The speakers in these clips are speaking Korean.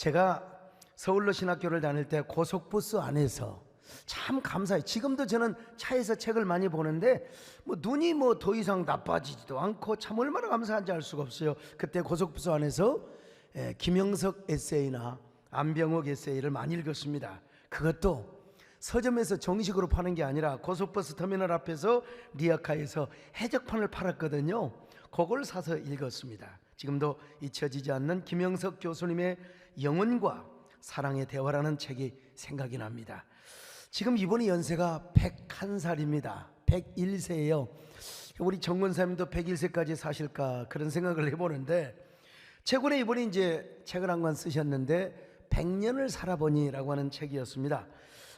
제가 서울로 신학교를 다닐 때 고속버스 안에서 참 감사해요. 지금도 저는 차에서 책을 많이 보는데 눈이 더 이상 나빠지지도 않고 참 얼마나 감사한지 알 수가 없어요. 그때 고속버스 안에서 김영석 에세이나 안병옥 에세이를 많이 읽었습니다. 그것도 서점에서 정식으로 파는 게 아니라 고속버스 터미널 앞에서 리아카에서 해적판을 팔았거든요. 그걸 사서 읽었습니다. 지금도 잊혀지지 않는 김영석 교수님의 영혼과 사랑의 대화라는 책이 생각이 납니다. 지금 이번이 연세가 101살입니다. 101세예요. 우리 정권사님도 101세까지 사실까 그런 생각을 해보는데, 최근에 이번에 이제 책을 한 권 쓰셨는데 100년을 살아보니라고 하는 책이었습니다.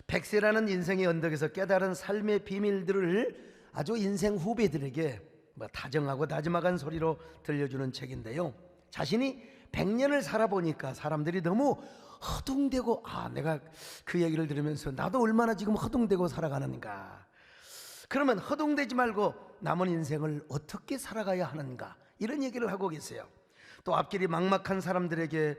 100세라는 인생의 언덕에서 깨달은 삶의 비밀들을 아주 인생 후배들에게 다정하고 나지막한 소리로 들려주는 책인데요, 자신이 100년을 살아보니까 사람들이 너무 허둥대고, 내가 그 얘기를 들으면서 나도 얼마나 지금 허둥대고 살아가는가, 그러면 허둥대지 말고 남은 인생을 어떻게 살아가야 하는가, 이런 얘기를 하고 계세요. 또 앞길이 막막한 사람들에게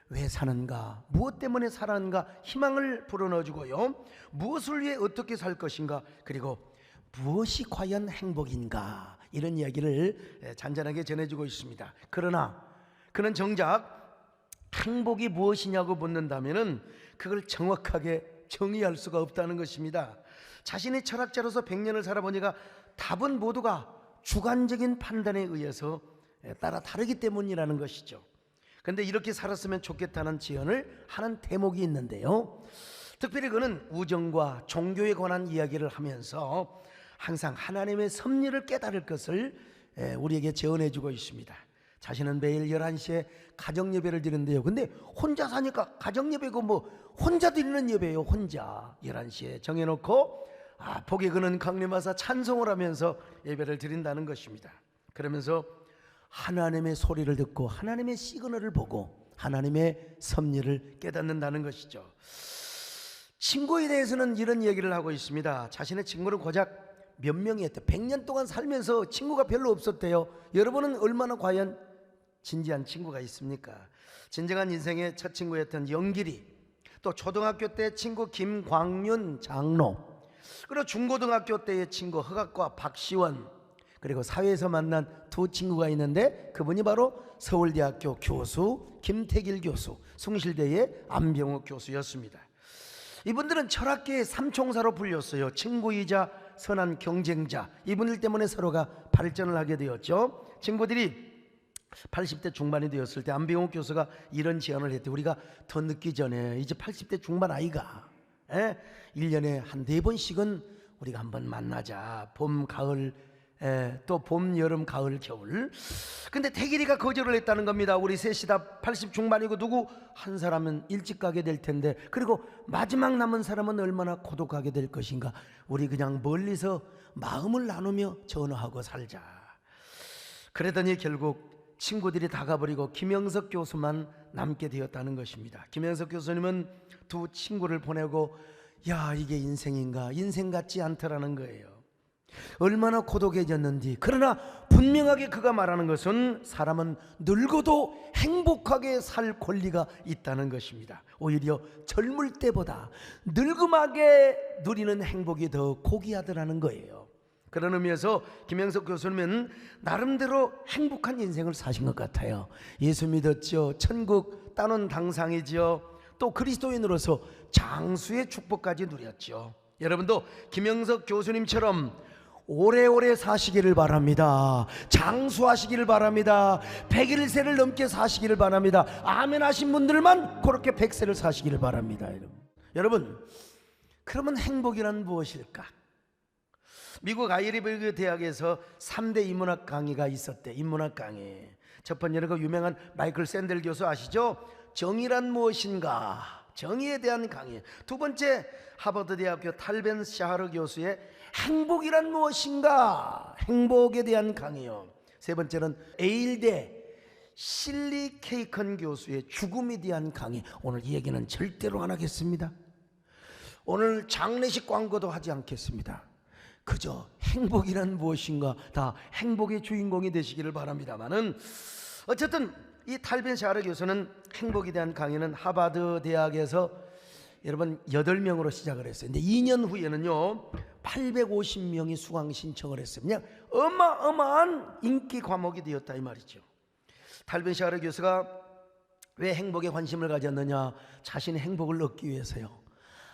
왜 사는가, 무엇 때문에 살아는가 희망을 불어넣어주고요, 무엇을 위해 어떻게 살 것인가, 그리고 무엇이 과연 행복인가, 이런 이야기를 잔잔하게 전해주고 있습니다. 그러나 그는 정작 행복이 무엇이냐고 묻는다면 그걸 정확하게 정의할 수가 없다는 것입니다. 자신이 철학자로서 100년을 살아보니까 답은 모두가 주관적인 판단에 의해서 따라 다르기 때문이라는 것이죠. 그런데 이렇게 살았으면 좋겠다는 제언을 하는 대목이 있는데요, 특별히 그는 우정과 종교에 관한 이야기를 하면서 항상 하나님의 섭리를 깨달을 것을 우리에게 제언해주고 있습니다. 자신은 매일 11시에 가정예배를 드리는데요, 근데 혼자 사니까 가정예배고 혼자 드리는 예배예요. 혼자 11시에 정해놓고 복에 그는 강림하사 찬송을 하면서 예배를 드린다는 것입니다. 그러면서 하나님의 소리를 듣고 하나님의 시그널을 보고 하나님의 섭리를 깨닫는다는 것이죠. 친구에 대해서는 이런 얘기를 하고 있습니다. 자신의 친구는 고작 몇 명이었대요. 100년 동안 살면서 친구가 별로 없었대요. 여러분은 얼마나 과연 진지한 친구가 있습니까? 진정한 인생의 첫 친구였던 영길이, 또 초등학교 때 친구 김광윤 장로, 그리고 중고등학교 때의 친구 허각과 박시원, 그리고 사회에서 만난 두 친구가 있는데 그분이 바로 서울대학교 교수 김태길 교수, 숭실대의 안병옥 교수였습니다. 이분들은 철학계의 삼총사로 불렸어요. 친구이자 선한 경쟁자, 이분들 때문에 서로가 발전을 하게 되었죠. 친구들이 80대 중반이 되었을 때 안병옥 교수가 이런 제안을 했대. 우리가 더 늦기 전에 이제 80대 중반 아이가 1년에 한 4번씩은 우리가 한번 만나자. 봄, 가을, 또 봄, 여름, 가을, 겨울. 근데 태길이가 거절을 했다는 겁니다. 우리 셋이 다 80 중반이고 누구 한 사람은 일찍 가게 될 텐데, 그리고 마지막 남은 사람은 얼마나 고독하게 될 것인가, 우리 그냥 멀리서 마음을 나누며 전화하고 살자. 그러더니 결국 친구들이 다 가버리고 김영석 교수만 남게 되었다는 것입니다. 김영석 교수님은 두 친구를 보내고 이게 인생인가, 인생 같지 않더라는 거예요. 얼마나 고독해졌는지. 그러나 분명하게 그가 말하는 것은 사람은 늙어도 행복하게 살 권리가 있다는 것입니다. 오히려 젊을 때보다 늙음하게 누리는 행복이 더 고귀하더라는 거예요. 그런 의미에서 김영석 교수님은 나름대로 행복한 인생을 사신 것 같아요. 예수 믿었죠. 천국 따놓은 당상이지요. 또 그리스도인으로서 장수의 축복까지 누렸죠. 여러분도 김영석 교수님처럼 오래오래 사시기를 바랍니다. 장수하시기를 바랍니다. 101세를 넘게 사시기를 바랍니다. 아멘 하신 분들만 그렇게 100세를 사시기를 바랍니다. 여러분, 그러면 행복이란 무엇일까? 미국 아이리버그 대학에서 3대 인문학 강의가 있었대. 인문학 강의. 첫 번째는 그 유명한 마이클 샌델 교수 아시죠? 정의란 무엇인가, 정의에 대한 강의. 두 번째, 하버드 대학교 탈벤 샤하르 교수의 행복이란 무엇인가, 행복에 대한 강의요. 세 번째는 에일대 실리 케이컨 교수의 죽음에 대한 강의. 오늘 이 얘기는 절대로 안 하겠습니다. 오늘 장례식 광고도 하지 않겠습니다. 그저 행복이란 무엇인가, 다 행복의 주인공이 되시기를 바랍니다만은, 어쨌든 이 탈빈 샤르 교수는 행복에 대한 강의는 하버드 대학에서 여러분 8명으로 시작을 했어요. 근데 2년 후에는요 850명이 수강 신청을 했어요. 그냥 어마어마한 인기 과목이 되었다 이 말이죠. 탈빈 샤르 교수가 왜 행복에 관심을 가졌느냐? 자신의 행복을 얻기 위해서요.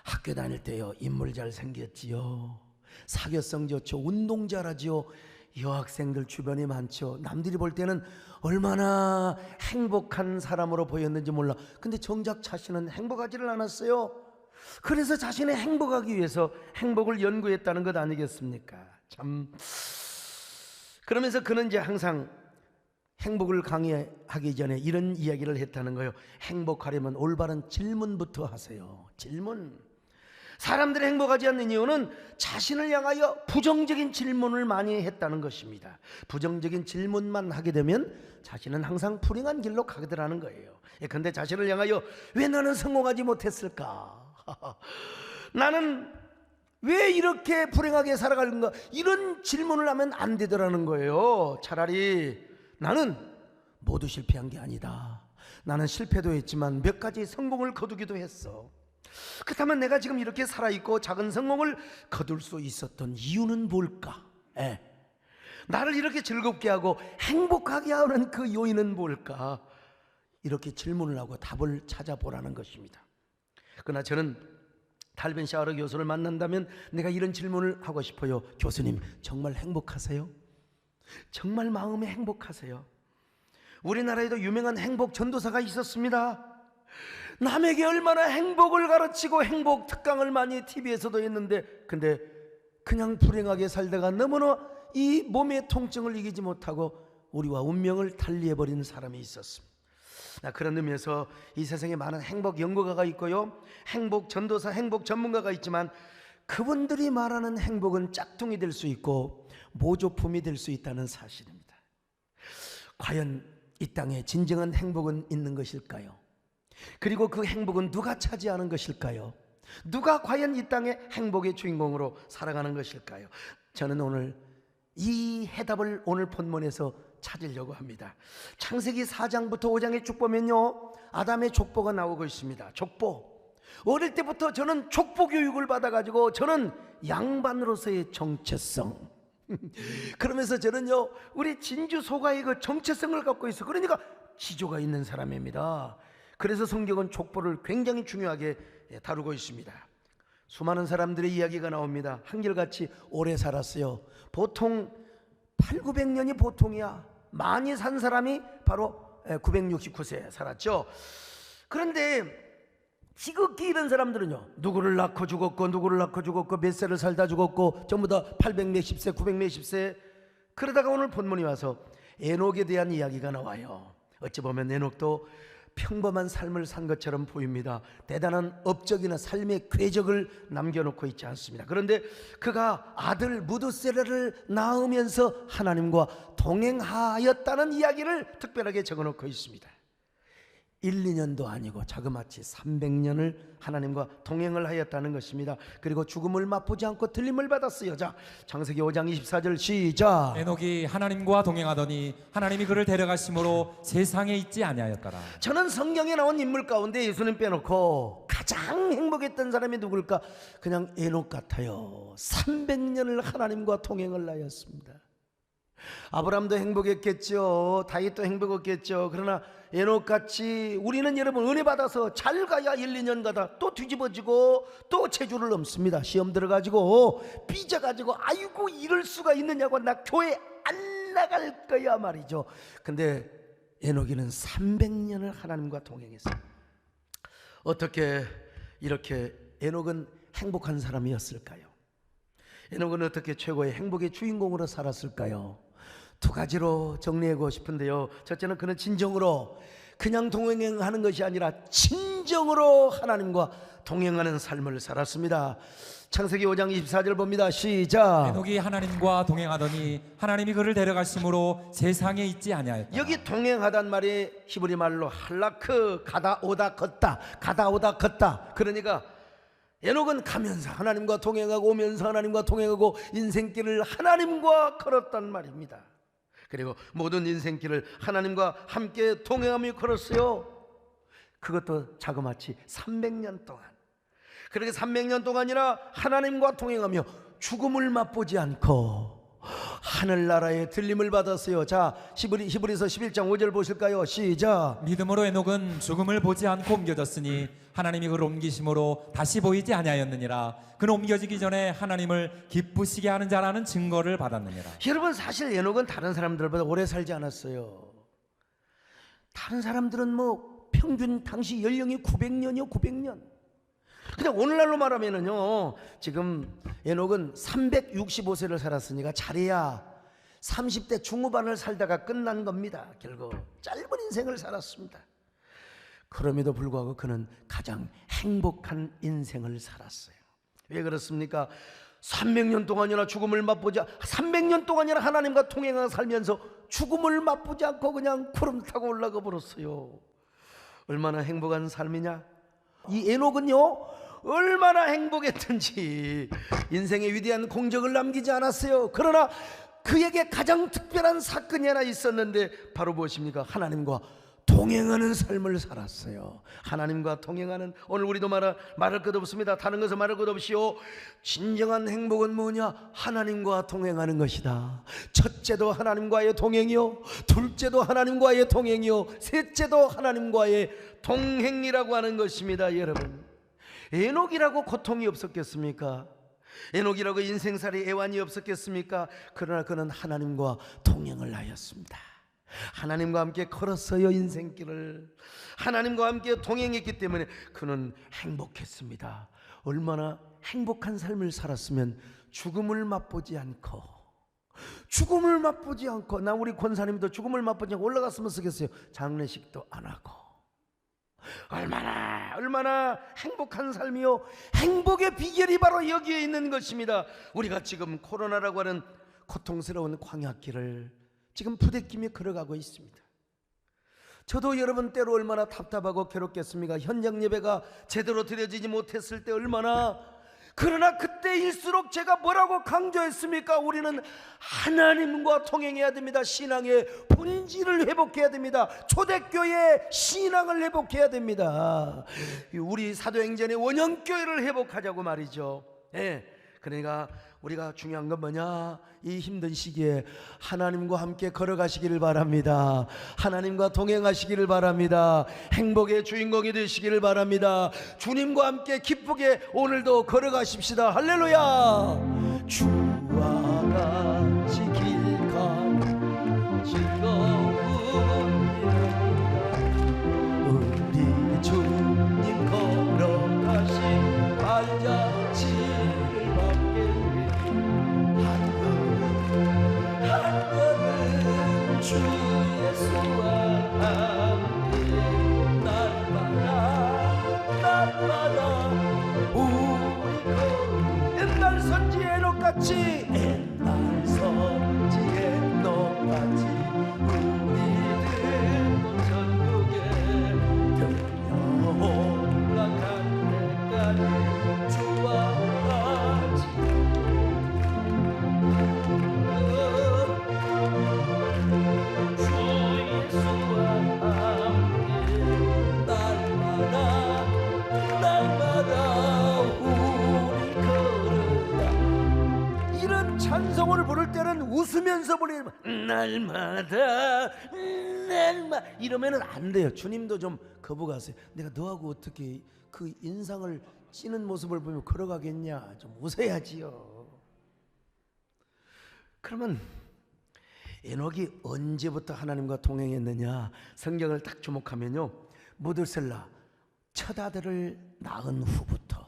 학교 다닐 때요 인물 잘 생겼지요, 사교성 좋죠, 운동 잘하지요, 여학생들 주변에 많죠. 남들이 볼 때는 얼마나 행복한 사람으로 보였는지 몰라. 근데 정작 자신은 행복하지를 않았어요. 그래서 자신의 행복하기 위해서 행복을 연구했다는 것 아니겠습니까? 참. 그러면서 그는 이제 항상 행복을 강의하기 전에 이런 이야기를 했다는 거예요. 행복하려면 올바른 질문부터 하세요. 질문. 사람들이 행복하지 않는 이유는 자신을 향하여 부정적인 질문을 많이 했다는 것입니다. 부정적인 질문만 하게 되면 자신은 항상 불행한 길로 가더라는 거예요. 그런데 자신을 향하여 왜 나는 성공하지 못했을까? 나는 왜 이렇게 불행하게 살아가는가? 이런 질문을 하면 안 되더라는 거예요. 차라리 나는 모두 실패한 게 아니다. 나는 실패도 했지만 몇 가지 성공을 거두기도 했어. 그렇다면 내가 지금 이렇게 살아있고 작은 성공을 거둘 수 있었던 이유는 뭘까? 나를 이렇게 즐겁게 하고 행복하게 하는 그 요인은 뭘까? 이렇게 질문을 하고 답을 찾아보라는 것입니다. 그러나 저는 탈빈 샤르 교수를 만난다면 내가 이런 질문을 하고 싶어요. 교수님, 정말 행복하세요? 정말 마음에 행복하세요? 우리나라에도 유명한 행복 전도사가 있었습니다. 남에게 얼마나 행복을 가르치고 행복 특강을 많이 TV에서도 했는데, 근데 그냥 불행하게 살다가 너무나 이 몸의 통증을 이기지 못하고 우리와 운명을 달리해버리는 사람이 있었습니다. 그런 의미에서 이 세상에 많은 행복 연구가가 있고요, 행복 전도사, 행복 전문가가 있지만 그분들이 말하는 행복은 짝퉁이 될 수 있고 모조품이 될 수 있다는 사실입니다. 과연 이 땅에 진정한 행복은 있는 것일까요? 그리고 그 행복은 누가 차지하는 것일까요? 누가 과연 이 땅의 행복의 주인공으로 살아가는 것일까요? 저는 오늘 이 해답을 오늘 본문에서 찾으려고 합니다. 창세기 4장부터 5장에 쭉 보면요, 아담의 족보가 나오고 있습니다. 족보. 어릴 때부터 저는 족보 교육을 받아가지고 저는 양반으로서의 정체성 그러면서 저는요 우리 진주 소가의 그 정체성을 갖고 있어. 그러니까 지조가 있는 사람입니다. 그래서 성경은 족보를 굉장히 중요하게 다루고 있습니다. 수많은 사람들의 이야기가 나옵니다. 한결같이 오래 살았어요. 보통 800~900년이 보통이야. 많이 산 사람이 바로 969세 살았죠. 그런데 지극히 이런 사람들은요, 누구를 낳고 죽었고 누구를 낳고 죽었고 몇 세를 살다 죽었고 전부 다 800몇십 세 900몇십 세. 그러다가 오늘 본문이 와서 에녹에 대한 이야기가 나와요. 어찌 보면 에녹도 평범한 삶을 산 것처럼 보입니다. 대단한 업적이나 삶의 궤적을 남겨놓고 있지 않습니다. 그런데 그가 아들 무드셀라를 낳으면서 하나님과 동행하였다는 이야기를 특별하게 적어놓고 있습니다. 1~2년도 아니고 자그마치 300년을 하나님과 동행을 하였다는 것입니다. 그리고 죽음을 맛보지 않고 들림을 받았어요. 자, 창세기 5장 24절 시작. 에녹이 하나님과 동행하더니 하나님이 그를 데려가심으로 세상에 있지 아니하였더라. 저는 성경에 나온 인물 가운데 예수님 빼놓고 가장 행복했던 사람이 누굴까? 그냥 에녹 같아요. 300년을 하나님과 동행을 하였습니다. 아브라함도 행복했겠죠. 다윗도 행복했겠죠. 그러나 에녹같이 우리는 여러분 은혜 받아서 잘 가야 1~2년 가다 또 뒤집어지고 또 체주를 넘습니다. 시험 들어가지고 삐져가지고 아이고 이럴 수가 있느냐고 나 교회 안 나갈 거야 말이죠. 근데 에녹이는 300년을 하나님과 동행했어요. 어떻게 이렇게 에녹은 행복한 사람이었을까요? 에녹은 어떻게 최고의 행복의 주인공으로 살았을까요? 두 가지로 정리하고 싶은데요. 첫째는 그는 진정으로 그냥 동행하는 것이 아니라 진정으로 하나님과 동행하는 삶을 살았습니다. 창세기 5장 24절 봅니다. 시작. 에녹이 하나님과 동행하더니 하나님이 그를 데려가심으로 세상에 있지 아니하였다. 여기 동행하단 말이 히브리 말로 할라크, 가다 오다 걷다, 가다 오다 걷다. 그러니까 에녹은 가면서 하나님과 동행하고 오면서 하나님과 동행하고 인생길을 하나님과 걸었단 말입니다. 그리고 모든 인생길을 하나님과 함께 동행하며 걸었어요. 그것도 자그마치 300년 동안. 그렇게 300년 동안이나 하나님과 동행하며 죽음을 맛보지 않고 하늘나라의 들림을 받았어요. 자, 히브리서 11장 5절 보실까요? 시작. 믿음으로 에녹은 죽음을 보지 않고 옮겨졌으니 하나님이 그를 옮기심으로 다시 보이지 아니하였느니라. 그는 옮겨지기 전에 하나님을 기쁘시게 하는 자라는 증거를 받았느니라. 여러분, 사실 에녹은 다른 사람들보다 오래 살지 않았어요. 다른 사람들은 뭐 평균 당시 연령이 900년이요 900년. 그냥 오늘날로 말하면은요, 지금 에녹은 365세를 살았으니까 잘해야 30대 중후반을 살다가 끝난 겁니다. 결국 짧은 인생을 살았습니다. 그럼에도 불구하고 그는 가장 행복한 인생을 살았어요. 왜 그렇습니까? 300년 동안이나 죽음을 맛보지 300년 동안이나 하나님과 통행하며 살면서 죽음을 맛보지 않고 그냥 구름 타고 올라가 버렸어요. 얼마나 행복한 삶이냐? 이 에녹은요, 얼마나 행복했던지 인생의 위대한 공적을 남기지 않았어요. 그러나 그에게 가장 특별한 사건이 하나 있었는데 바로 무엇입니까? 하나님과 동행하는 삶을 살았어요. 하나님과 동행하는, 오늘 우리도 말할 것 없습니다. 다른 것은 말할 것 없이요, 진정한 행복은 뭐냐? 하나님과 동행하는 것이다. 첫째도 하나님과의 동행이요, 둘째도 하나님과의 동행이요, 셋째도 하나님과의 동행이라고 하는 것입니다. 여러분, 에녹이라고 고통이 없었겠습니까? 에녹이라고 인생살이 애환이 없었겠습니까? 그러나 그는 하나님과 동행을 하였습니다. 하나님과 함께 걸었어요. 인생길을 하나님과 함께 동행했기 때문에 그는 행복했습니다. 얼마나 행복한 삶을 살았으면 죽음을 맛보지 않고 나 우리 권사님도 죽음을 맛보지 않고 올라갔으면 쓰겠어요. 장례식도 안 하고. 얼마나 행복한 삶이요. 행복의 비결이 바로 여기에 있는 것입니다. 우리가 지금 코로나라고 하는 고통스러운 광야길을 지금 부대끼며 걸어가고 있습니다. 저도 여러분 때로 얼마나 답답하고 괴롭겠습니까? 현장 예배가 제대로 드려지지 못했을 때 얼마나. 그러나 그때일수록 제가 뭐라고 강조했습니까? 우리는 하나님과 동행해야 됩니다. 신앙의 본질을 회복해야 됩니다. 초대교회의 신앙을 회복해야 됩니다. 우리 사도행전의 원형교회를 회복하자고 말이죠. 그러니까 우리가 중요한 건 뭐냐? 이 힘든 시기에 하나님과 함께 걸어가시기를 바랍니다. 하나님과 동행하시기를 바랍니다. 행복의 주인공이 되시기를 바랍니다. 주님과 함께 기쁘게 오늘도 걸어가십시다. 할렐루야. 주와 같이 길 가는 즐거움이라 우리 주님 걸어가신 발자취를 밟게 주 예수와 함께 날마다 우리 옛날 선지 에녹같이 우리들도 전국에 들려 올라갈 때까지 주와 같이 찬송을 부를 때는 웃으면서 부르는 날마다 이러면은 안 돼요. 주님도 좀 거부가세요. 내가 너하고 어떻게 그 인상을 찌는 모습을 보면 걸어가겠냐. 좀 웃어야지요. 그러면 에녹이 언제부터 하나님과 동행했느냐? 성경을 딱 주목하면요, 무드셀라 첫 아들을 낳은 후부터.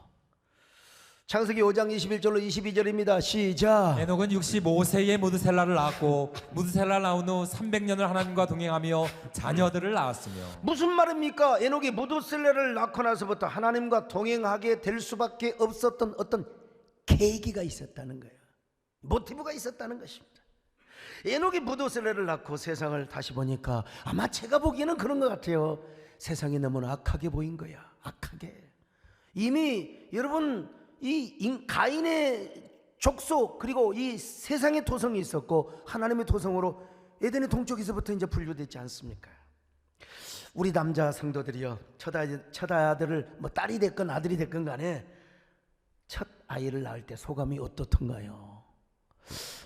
창세기 5장 21절로 22절입니다. 시작. 에녹은 65세에 무드셀라를 낳았고 무드셀라를 낳은 후 300년을 하나님과 동행하며 자녀들을 낳았으며. 무슨 말입니까? 에녹이 무드셀라를 낳고 나서부터 하나님과 동행하게 될 수밖에 없었던 어떤 계기가 있었다는 거예요. 모티브가 있었다는 것입니다. 에녹이 무드셀라를 낳고 세상을 다시 보니까 아마 제가 보기에는 그런 것 같아요. 세상이 너무나 악하게 보인 거야. 악하게. 이미 여러분 이 가인의 족속 그리고 이 세상의 토성이 있었고 하나님의 토성으로 에덴의 동쪽에서부터 이제 분류됐지 않습니까? 우리 남자 성도들이요, 첫 아들을 뭐 딸이 됐건 아들이 됐건 간에 첫 아이를 낳을 때 소감이 어떻던가요?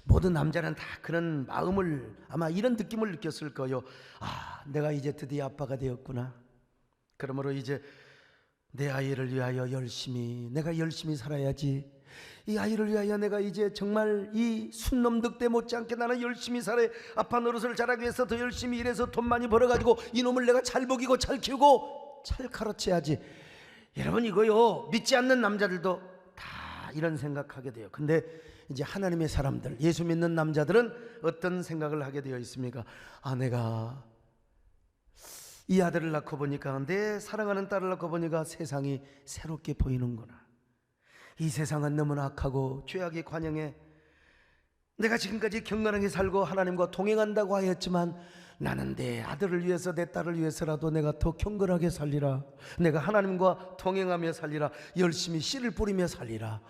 모든 남자는 다 그런 마음을, 아마 이런 느낌을 느꼈을 거예요. 아, 내가 이제 드디어 아빠가 되었구나. 그러므로 이제 내 아이를 위하여 내가 열심히 살아야지. 이 아이를 위하여 내가 이제 정말 이 순놈 득대 못지않게 나는 열심히 살아야, 아빠 노릇을 잘하기 위해서 더 열심히 일해서 돈 많이 벌어가지고 이놈을 내가 잘 먹이고 잘 키우고 잘 가르쳐야지. 여러분, 이거요, 믿지 않는 남자들도 다 이런 생각하게 돼요. 근데 이제 하나님의 사람들, 예수 믿는 남자들은 어떤 생각을 하게 되어 있습니까? 아, 내가 이 아들을 낳고 보니까, 내 사랑하는 딸을 낳고 보니까 세상이 새롭게 보이는구나. 이 세상은 너무나 악하고 죄악에 관영해. 내가 지금까지 경건하게 살고 하나님과 동행한다고 하였지만, 나는 내 아들을 위해서, 내 딸을 위해서라도 내가 더 경건하게 살리라. 내가 하나님과 동행하며 살리라. 열심히 씨를 뿌리며 살리라.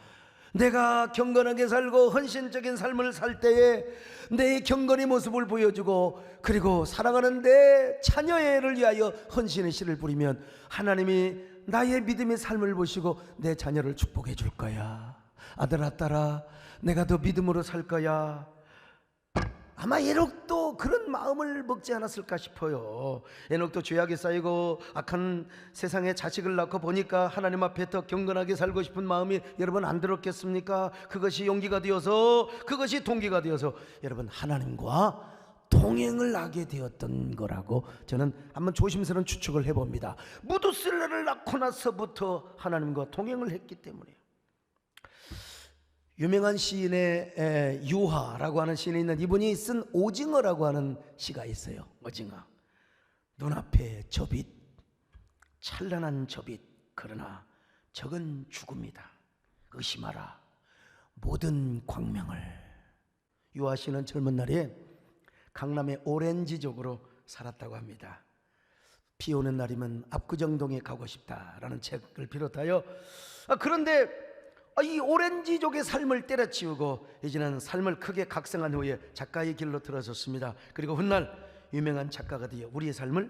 내가 경건하게 살고 헌신적인 삶을 살 때에 내 경건의 모습을 보여주고, 그리고 사랑하는 내 자녀를 위하여 헌신의 씨를 뿌리면 하나님이 나의 믿음의 삶을 보시고 내 자녀를 축복해 줄 거야. 아들아, 딸아, 내가 더 믿음으로 살 거야. 아마 에녹도 그런 마음을 먹지 않았을까 싶어요. 에녹도 죄악이 쌓이고 악한 세상에 자식을 낳고 보니까 하나님 앞에 더 경건하게 살고 싶은 마음이 여러분 안 들었겠습니까? 그것이 용기가 되어서, 그것이 동기가 되어서 여러분 하나님과 동행을 하게 되었던 거라고 저는 한번 조심스러운 추측을 해봅니다. 무두슬라를 낳고 나서부터 하나님과 동행을 했기 때문이에요. 유명한 시인의 유하라고 하는 시인이 있는, 이분이 쓴 오징어라고 하는 시가 있어요. 오징어. 눈앞에 저빛, 찬란한 저빛, 그러나 적은 죽음이다. 의심하라 모든 광명을. 유하 씨는 젊은 날에 강남의 오렌지족으로 살았다고 합니다. 비 오는 날이면 압구정동에 가고 싶다라는 책을 비롯하여, 그런데 이 오렌지족의 삶을 때려치우고 이제는 삶을 크게 각성한 후에 작가의 길로 들어섰습니다. 그리고 훗날 유명한 작가가 되어 우리의 삶을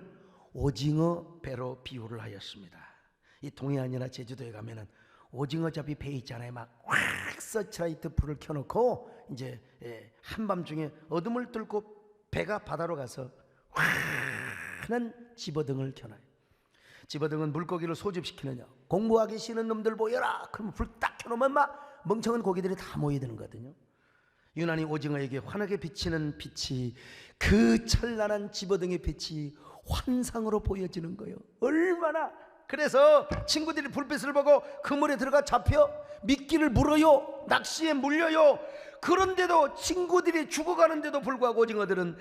오징어 배로 비유를 하였습니다. 이 동해안이나 제주도에 가면은 오징어잡이 배 있잖아요. 막 확 서치라이트 불을 켜놓고 이제 한밤중에 어둠을 뚫고 배가 바다로 가서 환한 집어등을 켜놔요. 집어등은 물고기를 소집시키느냐. 공부하기 싫은 놈들 모여라. 그러면 불 딱 켜놓으면 막 멍청한 고기들이 다 모이드는 거거든요. 유난히 오징어에게 환하게 비치는 빛이, 그 찬란한 집어등의 빛이 환상으로 보여지는 거예요. 얼마나. 그래서 친구들이 불빛을 보고 그물에 들어가 잡혀 미끼를 물어요. 낚시에 물려요. 그런데도 친구들이 죽어가는데도 불구하고 오징어들은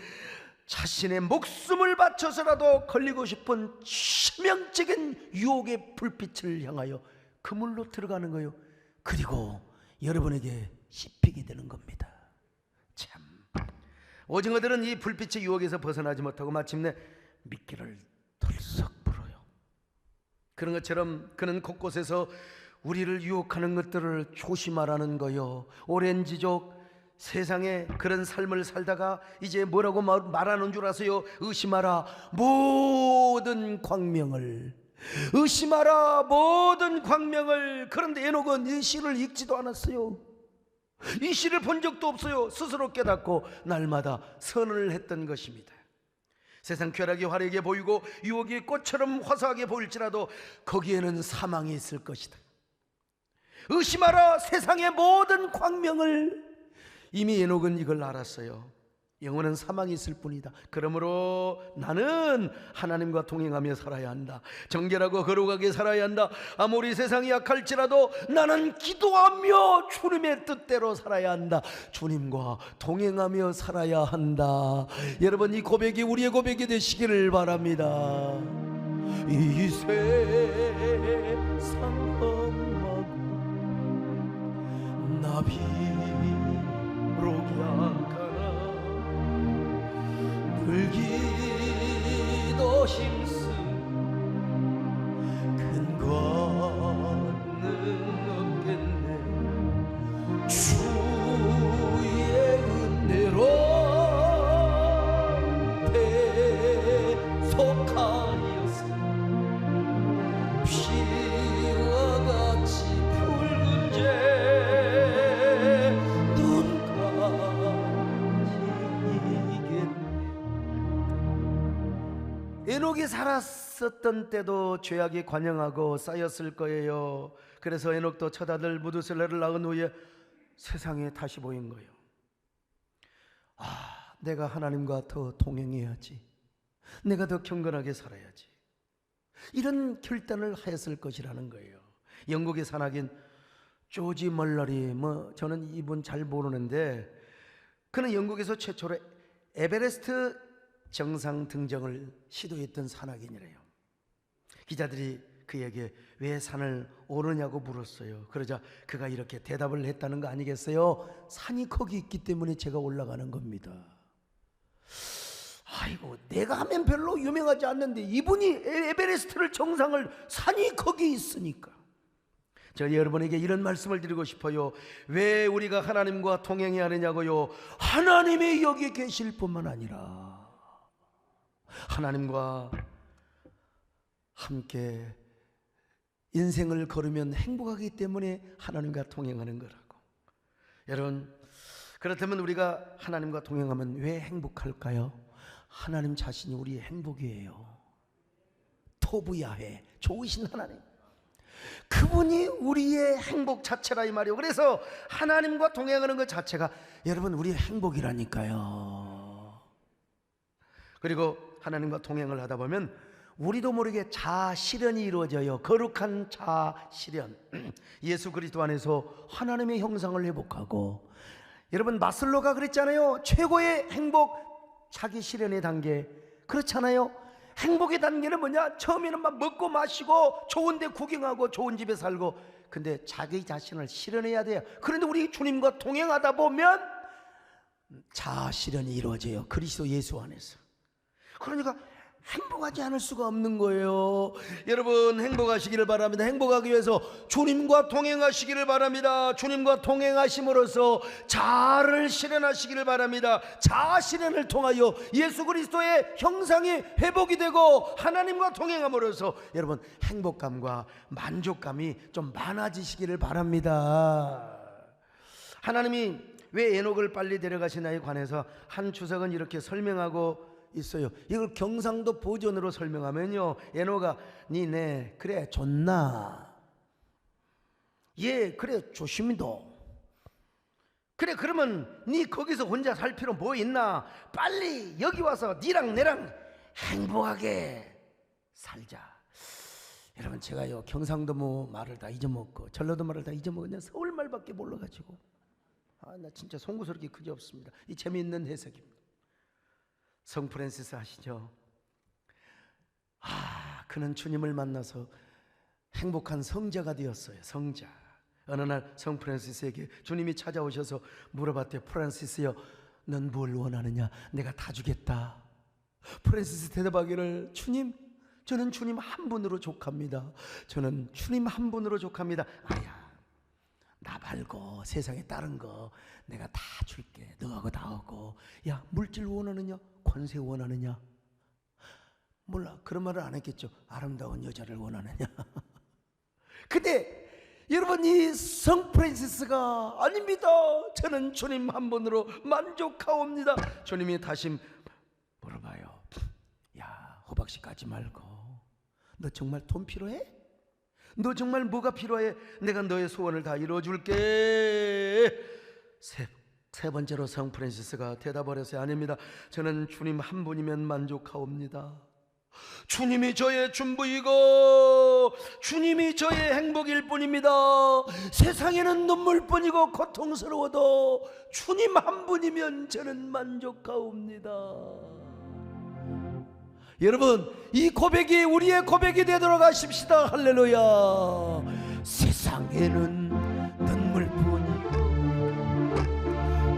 자신의 목숨을 바쳐서라도 걸리고 싶은 치명적인 유혹의 불빛을 향하여 그물로 들어가는 거예요. 그리고 여러분에게 씹히게 되는 겁니다. 참, 오징어들은 이 불빛의 유혹에서 벗어나지 못하고 마침내 미끼를 덜썩 물어요. 그런 것처럼 그는 곳곳에서 우리를 유혹하는 것들을 조심하라는 거요. 오렌지족 세상에 그런 삶을 살다가 이제 뭐라고 말하는 줄 아세요? 의심하라 모든 광명을. 의심하라 모든 광명을. 그런데 에녹은 이 시를 읽지도 않았어요. 이 시를 본 적도 없어요. 스스로 깨닫고 날마다 선언을 했던 것입니다. 세상 쾌락이 화려하게 보이고 유혹이 꽃처럼 화사하게 보일지라도 거기에는 사망이 있을 것이다. 의심하라 세상의 모든 광명을. 이미 에녹은 이걸 알았어요. 영원한 사망이 있을 뿐이다. 그러므로 나는 하나님과 동행하며 살아야 한다. 정결하고 거룩하게 살아야 한다. 아무리 세상이 약할지라도 나는 기도하며 주님의 뜻대로 살아야 한다. 주님과 동행하며 살아야 한다. 여러분, 이 고백이 우리의 고백이 되시기를 바랍니다. 이 세상 험하고 나비로 약하나 불기도 힘쓰 큰 권능 없겠네. 주의 은혜로 에녹이 살았었던 때도 죄악이 관영하고 쌓였을 거예요. 그래서 에녹도 첫 아들 무두셀라를 낳은 후에 세상에 다시 보인 거예요. 내가 하나님과 더 동행해야지, 내가 더 경건하게 살아야지, 이런 결단을 하였을 것이라는 거예요. 영국의 산악인 조지 멀러리, 저는 이분 잘 모르는데, 그는 영국에서 최초로 에베레스트 정상 등정을 시도했던 산악인이래요. 기자들이 그에게 왜 산을 오르냐고 물었어요. 그러자 그가 이렇게 대답을 했다는 거 아니겠어요? 산이 거기 있기 때문에 제가 올라가는 겁니다. 아이고, 내가 하면 별로 유명하지 않는데 이분이 에베레스트를 정상을, 산이 거기 있으니까. 저 여러분에게 이런 말씀을 드리고 싶어요. 왜 우리가 하나님과 동행해야 하느냐고요? 하나님이 여기 계실 뿐만 아니라 하나님과 함께 인생을 걸으면 행복하기 때문에 하나님과 동행하는 거라고. 여러분, 그렇다면 우리가 하나님과 동행하면 왜 행복할까요? 하나님 자신이 우리의 행복이에요. 토부야훼, 좋으신 하나님, 그분이 우리의 행복 자체라 이 말이에요. 그래서 하나님과 동행하는 것 자체가 여러분 우리의 행복이라니까요. 그리고 하나님과 동행을 하다 보면 우리도 모르게 자아 실현이 이루어져요. 거룩한 자아 실현. 예수 그리스도 안에서 하나님의 형상을 회복하고, 여러분 마슬로가 그랬잖아요. 최고의 행복 자기 실현의 단계. 그렇잖아요. 행복의 단계는 뭐냐? 처음에는 막 먹고 마시고 좋은 데 구경하고 좋은 집에 살고, 근데 자기 자신을 실현해야 돼요. 그런데 우리 주님과 동행하다 보면 자아 실현이 이루어져요. 그리스도 예수 안에서. 그러니까 행복하지 않을 수가 없는 거예요. 여러분 행복하시기를 바랍니다. 행복하기 위해서 주님과 동행하시기를 바랍니다. 주님과 동행하심으로써 자아를 실현하시기를 바랍니다. 자아 실현을 통하여 예수 그리스도의 형상이 회복이 되고 하나님과 동행함으로써 여러분 행복감과 만족감이 좀 많아지시기를 바랍니다. 하나님이 왜 에녹을 빨리 데려가시나에 관해서 한 주석은 이렇게 설명하고 있어요. 이걸 경상도 버전으로 설명하면요, 에녹아 니네 그래 좋나, 예 그래 조심히도, 그래 그러면 니 거기서 혼자 살 필요 뭐 있나, 빨리 여기 와서 니랑 내랑 행복하게 살자. 여러분 제가요 경상도 말을 다 잊어먹고 전라도 말을 다 잊어먹고 그냥 서울 말밖에 몰라가지고 나 진짜 송구스럽게 그게 없습니다. 이 재미있는 해석입니다. 성 프란시스 아시죠? 그는 주님을 만나서 행복한 성자가 되었어요. 성자. 어느 날 성 프란시스에게 주님이 찾아오셔서 물어봤대요. 프란시스여, 넌 뭘 원하느냐? 내가 다 주겠다. 프란시스 대답하기를, 주님, 저는 주님 한 분으로 족합니다. 저는 주님 한 분으로 족합니다. 나 말고 세상에 다른 거 내가 다 줄게. 너하고 나하고. 야, 물질 원하느냐? 권세 원하느냐? 몰라. 그런 말을 안 했겠죠. 아름다운 여자를 원하느냐? 근데 여러분 이 성 프란시스가 아닙니다. 저는 주님 한 분으로 만족하옵니다. 주님이 다시 물어봐요. 야, 호박씨 까지 말고 너 정말 돈 필요해? 너 정말 뭐가 필요해? 내가 너의 소원을 다 이루어줄게. 세 번째로 성 프란시스가 대답을 했어요. 아닙니다. 저는 주님 한 분이면 만족하옵니다. 주님이 저의 전부이고 주님이 저의 행복일 뿐입니다. 세상에는 눈물뿐이고 고통스러워도 주님 한 분이면 저는 만족하옵니다. 여러분 이 고백이 우리의 고백이 되도록 하십시다. 할렐루야. 세상에는 눈물뿐이고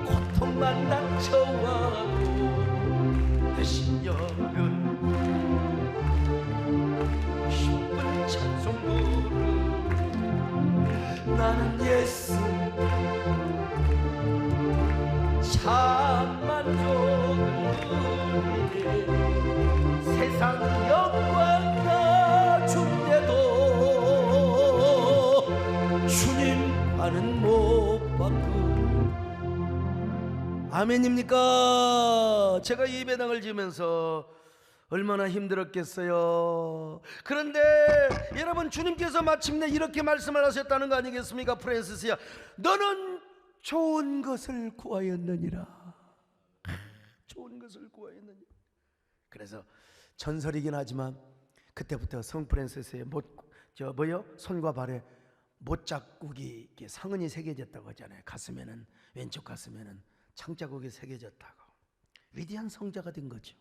고통만 닥쳐와도 대신 여는 기쁜 찬송 부르 나는 예수 참 만족을 누리네. 세상 영광 다 준대도 주님과는 못 받고. 아멘입니까? 제가 이 배당을 지으면서 얼마나 힘들었겠어요. 그런데 여러분, 주님께서 마침내 이렇게 말씀을 하셨다는 거 아니겠습니까? 프랜시스야, 너는 좋은 것을 구하였느니라. 좋은 것을 구하였느니라. 그래서 전설이긴 하지만 그때부터 성 프랜시스의 손과 발에 못자국이 이렇게 상흔이 새겨졌다고 하잖아요. 가슴에는, 왼쪽 가슴에는 창자국이 새겨졌다고. 위대한 성자가 된 거죠.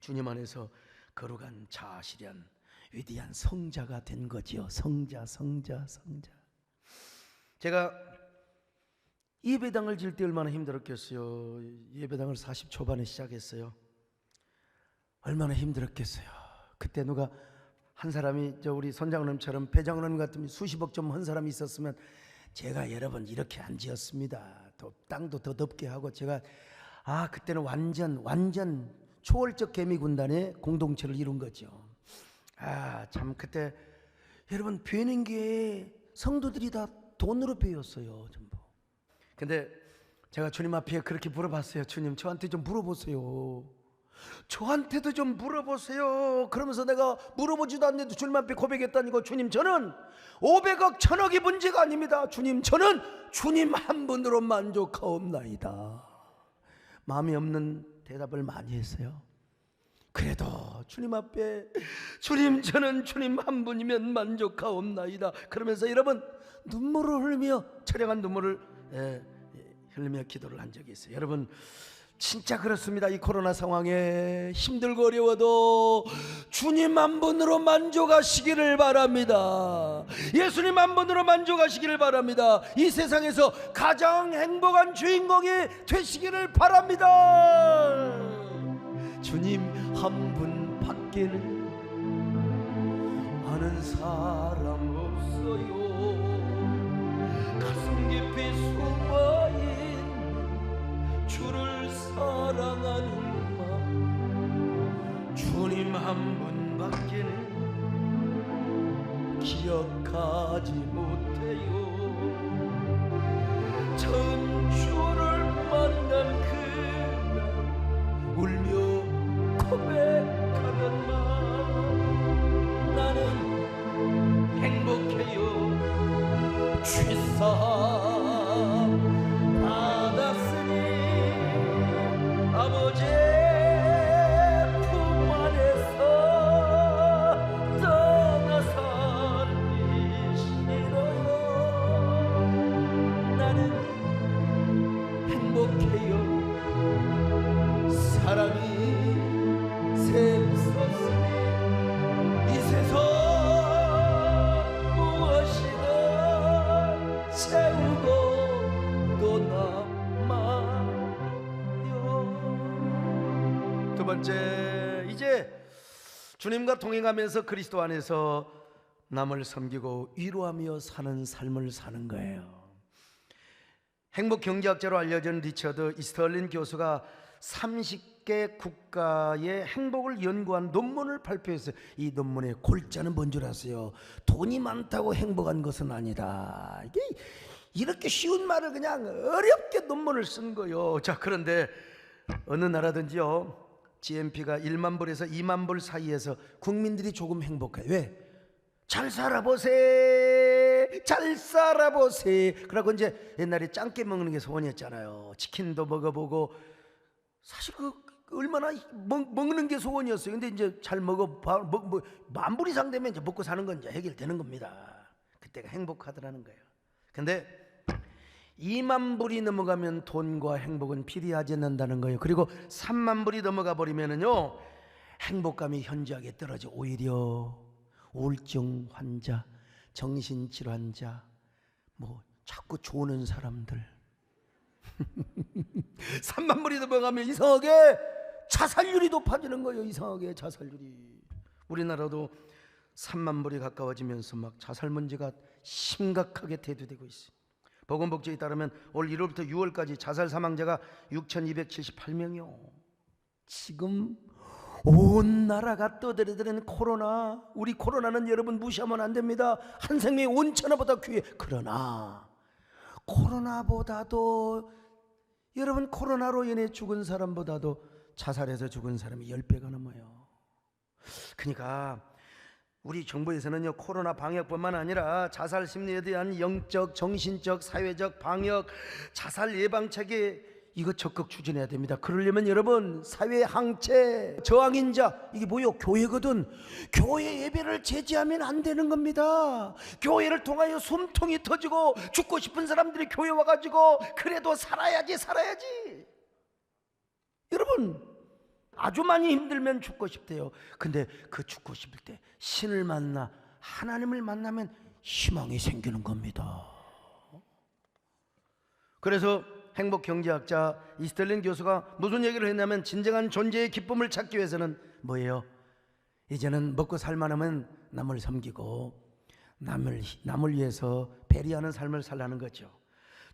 주님 안에서 거룩한 자아실현 위대한 성자가 된 거지요. 성자. 제가 예배당을 질 때 얼마나 힘들었겠어요. 예배당을 40 초반에 시작했어요. 얼마나 힘들었겠어요. 그때 누가 한 사람이 우리 손장로님처럼 배장로님 같은 수십억 좀 한 사람이 있었으면 제가 여러분 이렇게 안 지었습니다. 또 땅도 더 덥게 하고 제가 그때는 완전 초월적 개미군단의 공동체를 이룬 거죠. 참 그때 여러분 배는 게 성도들이 다 돈으로 배웠어요, 전부. 근데 제가 주님 앞에 그렇게 물어봤어요. 주님, 저한테 좀 물어보세요. 저한테도 좀 물어보세요. 그러면서 내가 물어보지도 않는데도 주님 앞에 고백했다니까, 주님, 저는 500억 1000억이 문제가 아닙니다. 주님, 저는 주님 한 분으로 만족하옵나이다. 마음이 없는 대답을 많이 했어요. 그래도 주님 앞에, 주님, 저는 주님 한 분이면 만족하옵나이다. 그러면서 여러분 눈물을 흘리며, 처량한 눈물을 흘리며 기도를 한 적이 있어요. 여러분 진짜 그렇습니다. 이 코로나 상황에 힘들고 어려워도 주님 한 분으로 만족하시기를 바랍니다. 예수님 한 분으로 만족하시기를 바랍니다. 이 세상에서 가장 행복한 주인공이 되시기를 바랍니다. 주님 한 분 밖에는 아는 사람 없어요. 가슴 깊이 숨어있는 주를 사랑하는 마음, 주님 한 분 밖에는 기억하지 못해요. 전 주를 만난 그날 울며 고백하는 마음, 나는 행복해요. 죄사함 받았으니 아버지의 품 안에서 떠나 살기 싫어요. 나는 행복해요. 사랑이 샘솟으니 이 세상 무엇이든 채우고 떠나마요. 두 번째, 이제 주님과 동행하면서 그리스도 안에서 남을 섬기고 위로하며 사는 삶을 사는 거예요. 행복 경제학자로 알려진 리처드 이스털린 교수가 30개 국가의 행복을 연구한 논문을 발표했어요. 이 논문의 골자는 뭔 줄 아세요? 돈이 많다고 행복한 것은 아니다. 이게 이렇게 쉬운 말을 그냥 어렵게 논문을 쓴 거예요. 자, 그런데 어느 나라든지요, GNP가 1만 불에서 2만 불 사이에서 국민들이 조금 행복해요. 왜? 잘 살아보세, 잘 살아보세. 그러고 이제 옛날에 짱깨 먹는 게 소원이었잖아요. 치킨도 먹어보고. 사실 얼마나 먹는 게 소원이었어요. 근데 이제 잘 만 불 이상 되면 이제 먹고 사는 건 이제 해결되는 겁니다. 그때가 행복하더라는 거예요. 근데 2만 불이 넘어가면 돈과 행복은 비례하지 않는다는 거예요. 그리고 3만 불이 넘어가 버리면은요, 행복감이 현저하게 떨어져. 오히려 우울증 환자, 정신질환자, 자꾸 조는 사람들 3만 불이 넘어가면 이상하게 자살률이 높아지는 거예요. 이상하게 자살률이. 우리나라도 3만 불이 가까워지면서 막 자살 문제가 심각하게 대두되고 있어요. 보건복지에 따르면 올 1월부터 6월까지 자살 사망자가 6,278명이요. 지금 온 나라가 떠들어대는 코로나, 우리 코로나는 여러분 무시하면 안 됩니다. 한 생명이 온천하보다 귀해. 그러나 코로나보다도 여러분, 코로나로 인해 죽은 사람보다도 자살해서 죽은 사람이 10배가 넘어요. 그러니까 우리 정부에서는요, 코로나 방역뿐만 아니라 자살 심리에 대한 영적, 정신적, 사회적 방역, 자살 예방 체계 이거 적극 추진해야 됩니다. 그러려면 여러분, 사회 항체, 저항인자, 이게 뭐요? 교회거든. 교회 예배를 제지하면 안 되는 겁니다. 교회를 통하여 숨통이 터지고 죽고 싶은 사람들이 교회 와가지고 그래도 살아야지. 여러분, 아주 많이 힘들면 죽고 싶대요. 근데 그 죽고 싶을 때 신을 만나, 하나님을 만나면 희망이 생기는 겁니다. 그래서 행복경제학자 이스텔린 교수가 무슨 얘기를 했냐면, 진정한 존재의 기쁨을 찾기 위해서는 뭐예요? 이제는 먹고 살만하면 남을 섬기고 남을 위해서 배려하는 삶을 살라는 거죠.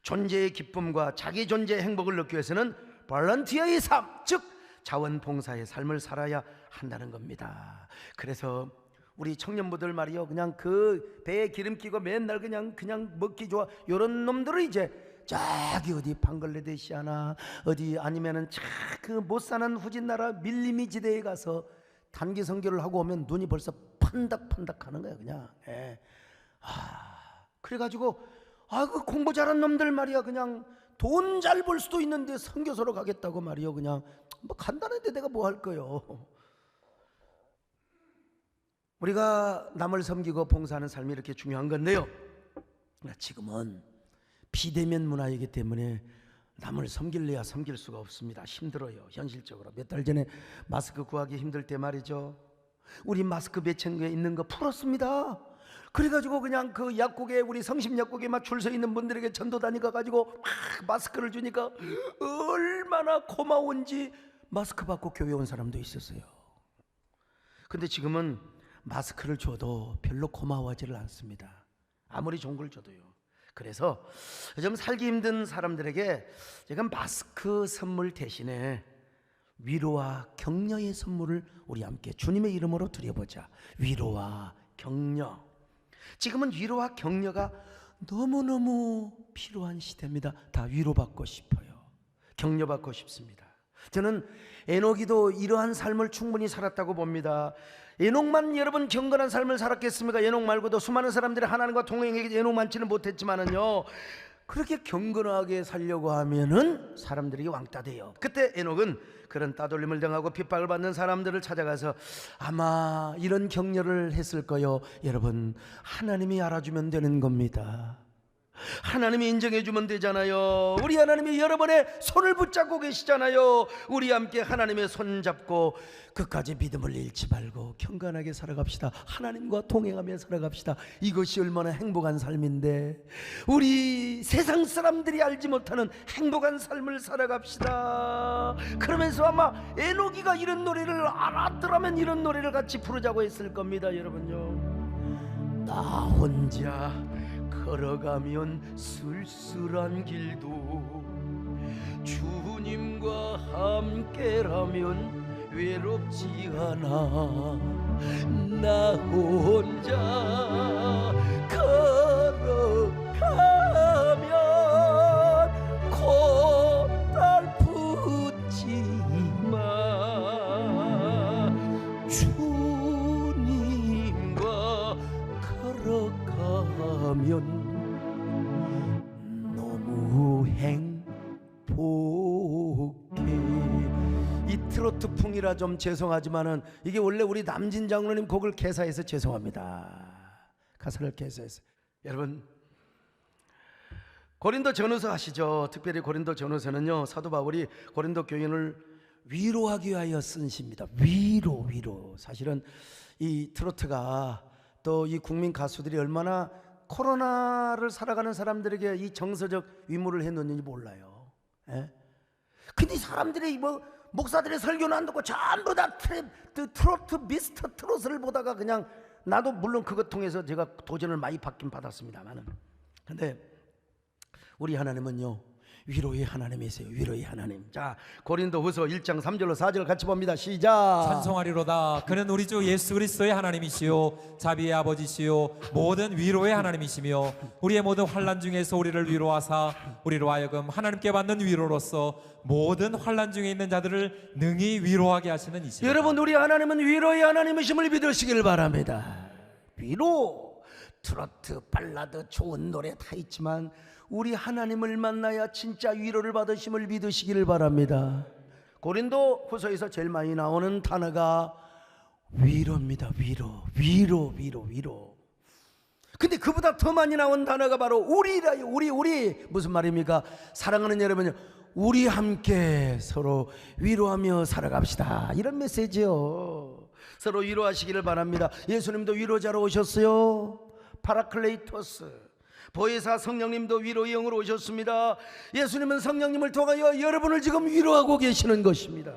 존재의 기쁨과 자기 존재의 행복을 얻기 위해서는 볼런티어의 삶, 즉 자원봉사의 삶을 살아야 한다는 겁니다. 그래서 우리 청년부들 말이요, 그냥 그 배에 기름 끼고 맨날 그냥 먹기 좋아 요런 놈들을 이제 저기 어디 방글라데시아나 어디 아니면은 그 못 사는 후진 나라 밀림이 지대에 가서 단기 선교를 하고 오면 눈이 벌써 판닥판닥 하는 거야 그냥. 그래가지고 그 공부 잘한 놈들 말이야, 그냥 돈 잘 벌 수도 있는데 선교소로 가겠다고 말이요, 그냥 뭐 간다는데 내가 뭐 할 거요. 우리가 남을 섬기고 봉사하는 삶이 이렇게 중요한 건데요, 지금은 비대면 문화이기 때문에 남을 섬길래야 섬길 수가 없습니다. 힘들어요, 현실적으로. 몇 달 전에 마스크 구하기 힘들 때 말이죠, 우리 마스크 매청에 있는 거 풀었습니다. 그래가지고 그냥 그 약국에, 우리 성심약국에 막 줄 서 있는 분들에게 전도단이 가가지고 막 마스크를 주니까 얼마나 고마운지 마스크 받고 교회 온 사람도 있었어요. 근데 지금은 마스크를 줘도 별로 고마워하지를 않습니다. 아무리 좋은 걸 줘도요. 그래서 좀 살기 힘든 사람들에게 지금 마스크 선물 대신에 위로와 격려의 선물을 우리 함께 주님의 이름으로 드려보자. 위로와 격려. 지금은 위로와 격려가 너무너무 필요한 시대입니다. 다 위로받고 싶어요. 격려받고 싶습니다. 저는 에녹이도 이러한 삶을 충분히 살았다고 봅니다. 에녹만 여러분 경건한 삶을 살았겠습니까? 에녹 말고도 수많은 사람들이 하나님과 동행하기 에녹만치는 못했지만은요, 그렇게 경건하게 살려고 하면은 사람들이 왕따 돼요. 그때 에녹은 그런 따돌림을 당하고 핍박을 받는 사람들을 찾아가서 아마 이런 격려를 했을 거요. 여러분, 하나님이 알아주면 되는 겁니다. 하나님이 인정해주면 되잖아요. 우리 하나님이 여러분의 손을 붙잡고 계시잖아요. 우리 함께 하나님의 손 잡고 끝까지 믿음을 잃지 말고 경건하게 살아갑시다. 하나님과 동행하며 살아갑시다. 이것이 얼마나 행복한 삶인데, 우리 세상 사람들이 알지 못하는 행복한 삶을 살아갑시다. 그러면서 아마 에녹이가 이런 노래를 알았더라면 이런 노래를 같이 부르자고 했을 겁니다. 여러분요, 나 혼자 걸어가면 쓸쓸한 길도 주님과 함께라면 외롭지 않아. 나 혼자 걸어가면 고달프지만 주님과 걸어가면 너무 행복해. 이 트로트풍이라 좀 죄송하지만은 이게 원래 우리 남진 장로님 곡을 개사해서 죄송합니다. 가사를 개사해서. 여러분, 고린도 전후서 아시죠? 특별히 고린도 전후서는요, 사도 바울이 고린도 교인을 위로하기 위하여 쓴 시입니다. 위로. 사실은 이 트로트가 또 이 국민 가수들이 얼마나 코로나를 살아가는 사람들에게 이 정서적 위무를 해놓는지 몰라요. 근데 이 사람들이 뭐 목사들의 설교는 안 듣고 전부 다 트로트, 미스터 트롯을 보다가 그냥, 나도 물론 그것 통해서 제가 도전을 많이 받긴 받았습니다만은, 근데 우리 하나님은요, 위로의 하나님이세요. 위로의 하나님. 자, 고린도후서 1장 3절로 4절 같이 봅니다. 시작. 찬송하리로다. 그는 우리 주 예수 그리스도의 하나님이시요 자비의 아버지시요 모든 위로의 하나님이시며 우리의 모든 환난 중에서 우리를 위로하사 우리로 하여금 하나님께 받는 위로로서 모든 환난 중에 있는 자들을 능히 위로하게 하시는 이시다. 여러분, 우리 하나님은 위로의 하나님이심을 믿으시길 바랍니다. 위로, 트로트, 발라드, 좋은 노래 다 있지만 우리 하나님을 만나야 진짜 위로를 받으심을 믿으시기를 바랍니다. 고린도 후서에서 제일 많이 나오는 단어가 위로입니다. 위로. 근데 그보다 더 많이 나온 단어가 바로 우리라요. 우리. 무슨 말입니까? 사랑하는 여러분요, 우리 함께 서로 위로하며 살아갑시다, 이런 메시지요. 서로 위로하시기를 바랍니다. 예수님도 위로자로 오셨어요. 파라클레이토스, 보혜사 성령님도 위로의 영으로 오셨습니다. 예수님은 성령님을 통하여 여러분을 지금 위로하고 계시는 것입니다.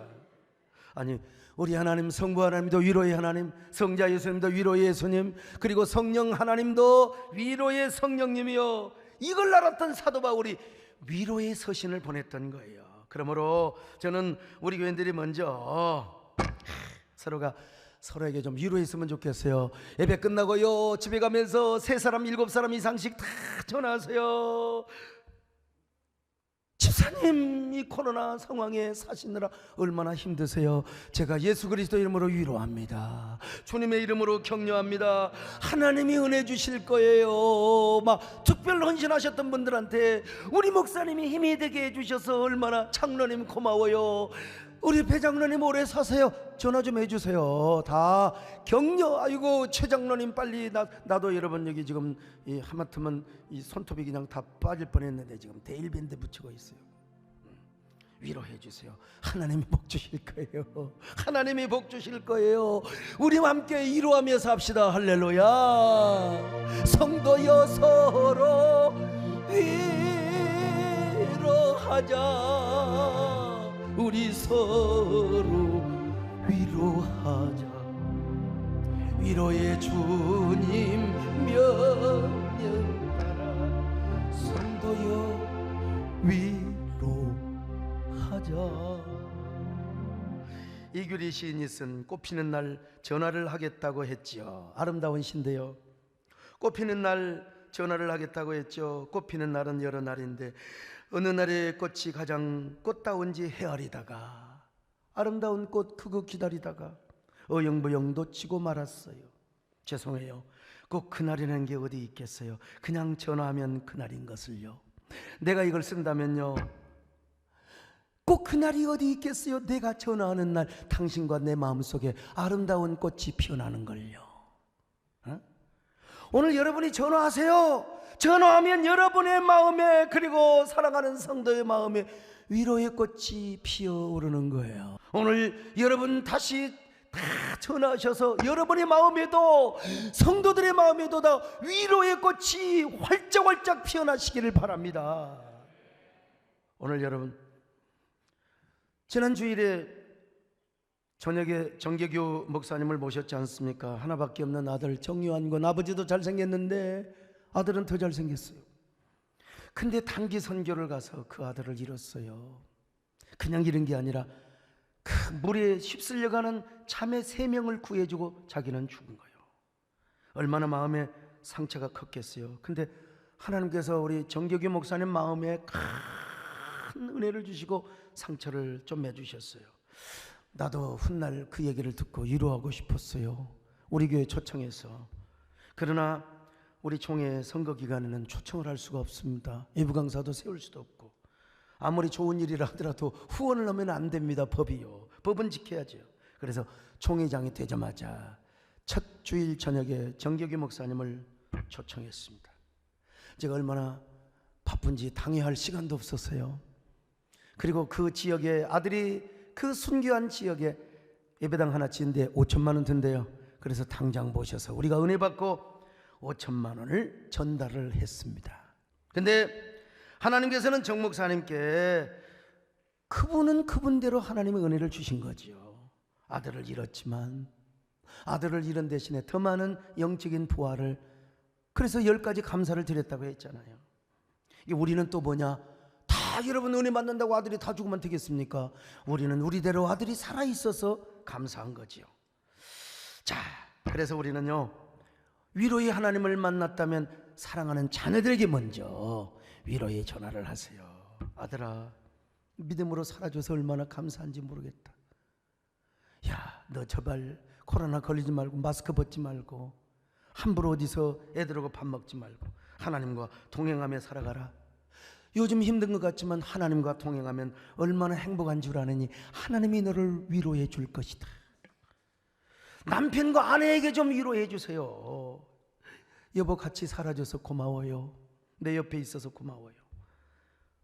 아니, 우리 하나님 성부 하나님도 위로의 하나님, 성자 예수님도 위로의 예수님, 그리고 성령 하나님도 위로의 성령님이요, 이걸 알았던 사도 바울이 위로의 서신을 보냈던 거예요. 그러므로 저는 우리 교인들이 먼저 서로가 서로에게 좀 위로했으면 좋겠어요. 예배 끝나고요, 집에 가면서 3사람 7사람 이상씩 다 전화하세요. 집사님, 이 코로나 상황에 사시느라 얼마나 힘드세요. 제가 예수 그리스도 이름으로 위로합니다. 주님의 이름으로 격려합니다. 하나님이 은혜 주실 거예요. 막 특별 헌신하셨던 분들한테 우리 목사님이 힘이 되게 해주셔서 얼마나 장로님 고마워요. 우리 배장로님 오래 사세요. 전화 좀 해주세요. 다 격려. 아이고, 최장로님 빨리 나도 여러분 여기 지금 하마터면 이 손톱이 그냥 다 빠질 뻔했는데 지금 데일밴드 붙이고 있어요. 위로해 주세요. 하나님이 복 주실 거예요. 하나님이 복 주실 거예요. 우리 함께 위로하며 삽시다. 할렐루야. 성도여 서로 위로하자. 우리 서로 위로하자. 위로의 주님 명령 따라 성도여 위로하자. 이규리 시인이 쓴 꽃피는 날 전화를 하겠다고 했지요. 아름다운 시인데요. 꽃피는 날 전화를 하겠다고 했죠. 꽃피는 날은 여러 날인데 어느 날에 꽃이 가장 꽃다운지 헤아리다가 아름다운 꽃 그거 기다리다가 어영부영 놓치고 말았어요. 죄송해요. 꼭 그날이라는 게 어디 있겠어요. 그냥 전화하면 그날인 것을요. 내가 이걸 쓴다면요, 꼭 그날이 어디 있겠어요. 내가 전화하는 날 당신과 내 마음속에 아름다운 꽃이 피어나는 걸요. 오늘 여러분이 전화하세요. 전화하면 여러분의 마음에, 그리고 사랑하는 성도의 마음에 위로의 꽃이 피어오르는 거예요. 오늘 여러분 다시 다 전화하셔서 여러분의 마음에도, 성도들의 마음에도 다 위로의 꽃이 활짝활짝 피어나시기를 바랍니다. 오늘 여러분, 지난 주일에 저녁에 정계교 목사님을 모셨지 않습니까? 하나밖에 없는 아들 정요한 군, 아버지도 잘생겼는데 아들은 더 잘생겼어요. 근데 단기 선교를 가서 그 아들을 잃었어요. 그냥 잃은 게 아니라 그 물에 휩쓸려가는 자매 3명을 구해주고 자기는 죽은 거예요. 얼마나 마음에 상처가 컸겠어요. 근데 하나님께서 우리 정교교 목사님 마음에 큰 은혜를 주시고 상처를 좀 해주셨어요. 나도 훗날 그 얘기를 듣고 위로하고 싶었어요. 우리 교회 초청해서. 그러나 우리 총회 선거 기간에는 초청을 할 수가 없습니다. 예부 강사도 세울 수도 없고, 아무리 좋은 일이라 하더라도 후원을 하면 안 됩니다. 법이요. 법은 지켜야죠. 그래서 총회장이 되자마자 첫 주일 저녁에 정교규 목사님을 초청했습니다. 제가 얼마나 바쁜지 당회할 시간도 없었어요. 그리고 그 지역에 아들이 그 순교한 지역에 예배당 하나 지은데 5천만 원 든대요. 그래서 당장 모셔서 우리가 은혜 받고 5천만 원을 전달을 했습니다. 근데 하나님께서는 정 목사님께 그분은 그분대로 하나님의 은혜를 주신 거지요. 아들을 잃었지만 아들을 잃은 대신에 더 많은 영적인 부활을, 그래서 10가지 감사를 드렸다고 했잖아요. 우리는 또 뭐냐, 다 여러분 은혜 받는다고 아들이 다 죽으면 되겠습니까? 우리는 우리대로 아들이 살아있어서 감사한 거지요. 자, 그래서 우리는요, 위로의 하나님을 만났다면 사랑하는 자녀들에게 먼저 위로의 전화를 하세요. 아들아, 믿음으로 살아줘서 얼마나 감사한지 모르겠다. 야, 너 제발 코로나 걸리지 말고 마스크 벗지 말고 함부로 어디서 애들하고 밥 먹지 말고 하나님과 동행하며 살아가라. 요즘 힘든 것 같지만 하나님과 동행하면 얼마나 행복한 줄 아느니 하나님이 너를 위로해 줄 것이다. 남편과 아내에게 좀 위로해 주세요. 여보, 같이 살아줘서 고마워요. 내 옆에 있어서 고마워요.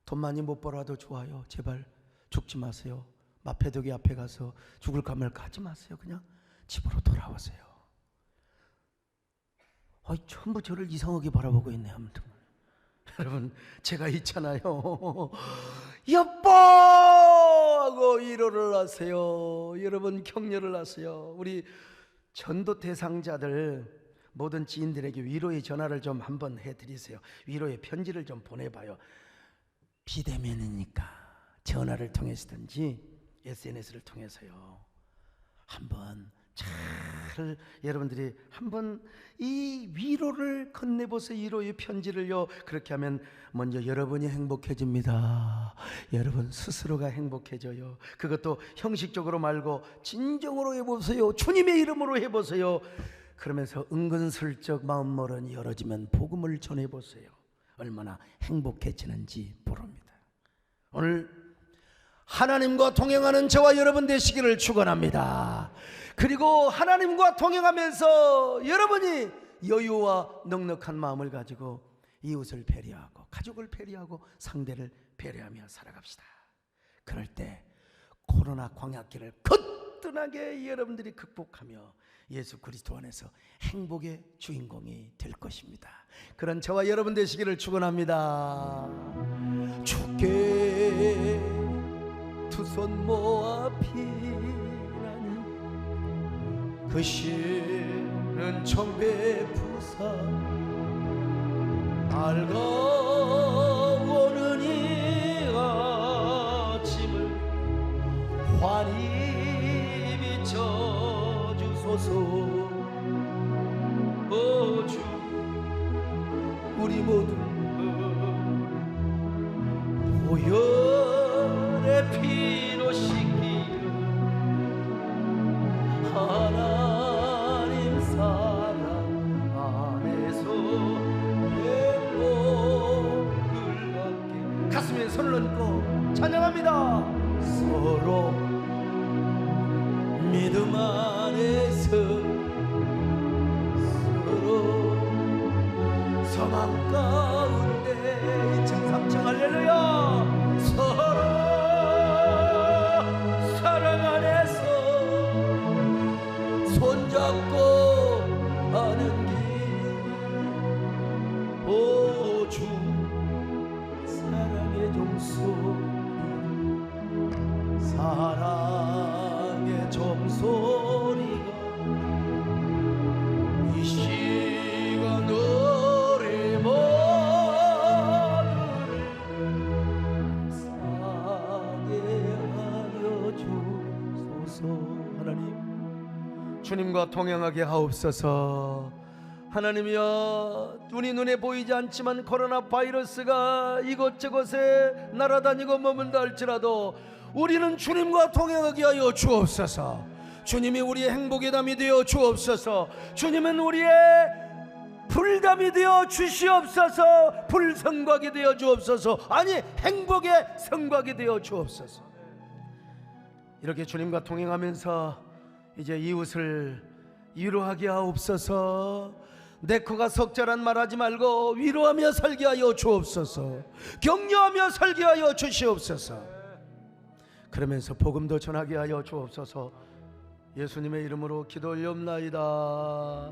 돈 많이 못 벌어도 좋아요. 제발 죽지 마세요. 마패독이 앞에 가서 죽을까 말까 하지 마세요. 그냥 집으로 돌아오세요. 전부 저를 이상하게 바라보고 있네요. 아무튼 여러분, 제가 있잖아요. 여보 하고 위로를 하세요. 여러분, 격려를 하세요. 우리 전도 대상자들 모든 지인들에게 위로의 전화를 좀 한번 해드리세요. 위로의 편지를 좀 보내봐요. 비대면이니까 전화를 통해서든지 SNS를 통해서요, 한번 잘 여러분들이 한번 이 위로를 건네보세요. 위로의 편지를요. 그렇게 하면 먼저 여러분이 행복해집니다. 여러분 스스로가 행복해져요. 그것도 형식적으로 말고 진정으로 해보세요. 주님의 이름으로 해보세요. 그러면서 은근슬쩍 마음머리가 열어지면 복음을 전해보세요. 얼마나 행복해지는지 모릅니다. 오늘 하나님과 동행하는 저와 여러분 되시기를 축원합니다. 그리고 하나님과 동행하면서 여러분이 여유와 넉넉한 마음을 가지고 이웃을 배려하고 가족을 배려하고 상대를 배려하며 살아갑시다. 그럴 때 코로나 광약기를 거뜬하게 여러분들이 극복하며 예수 그리스도 안에서 행복의 주인공이 될 것입니다. 그런 저와 여러분 되시기를 축원합니다. 주께 두 손 모아 비나니 그 씨는 청배 부사 밝아오는 이 아침을 환히 비춰주소서. 주 우리 모두 보혈의 피로 씻기려 하나님 사랑 안에서 행복을 갖게. 가슴에 손을 얹고 찬양합니다. 서로 믿음 안에서 서로 소망 가운데 2층 3층 할렐루야. 서로 사랑 안에서 손잡고 하는 길. 오 주 사랑의 종소리 사랑의 종소리가 이 시간 우리 모두를 감사하게 하여 주소서. 하나님, 주님과 동행하게 하옵소서. 하나님이여, 눈에 보이지 않지만 코로나 바이러스가 이곳저곳에 날아다니고 머문다 할지라도 우리는 주님과 동행하게 하여 주옵소서. 주님이 우리의 행복의 담이 되어 주옵소서. 주님은 우리의 불담이 되어 주시옵소서. 불성곽이 되어 주옵소서. 아니, 행복의 성곽이 되어 주옵소서. 이렇게 주님과 동행하면서 이제 이웃을 위로하게 하옵소서. 내 코가 석자란 말하지 말고 위로하며 살게 하여 주옵소서. 격려하며 살게 하여 주시옵소서. 그러면서 복음도 전하게 하여 주옵소서. 예수님의 이름으로 기도 올리옵나이다.